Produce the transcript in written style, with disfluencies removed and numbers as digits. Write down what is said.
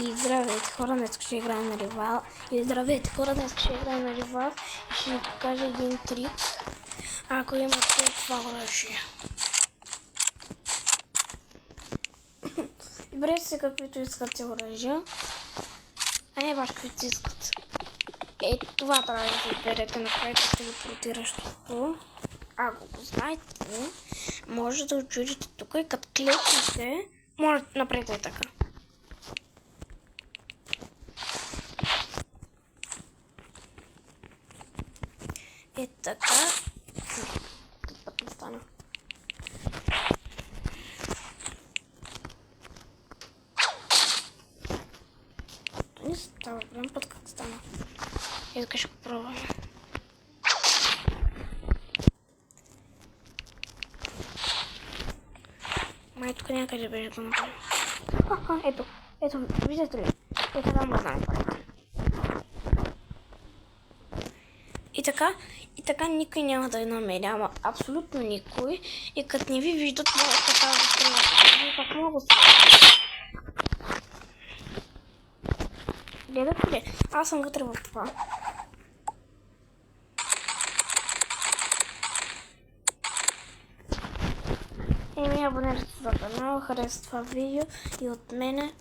И здравейте хора, днес ще играем на Ревал. И здравейте хора, днес ще играем на Ревал. И ще ви покажа един трик, ако имате това оръжие. Изберете се каквито искате оръжия, а не баш каквито искате. Това трябва да изберете накрая телепортиращото. Ако го знаете, може да отчудите тук и като кликнете, може да направите така. Така. Път не стана. То не става, прям път как стана. Така ще го пробваме. Май тук някъде беше да направим. Ето, виждате ли? Там да направите. И така никой няма да намери, ама абсолютно никой. И като не ви виждат, може така да стрелят. Как много стрелят. Гледате ли? Аз съм вътре в това. Абонирайте се за канала, харесва това видео и от мене.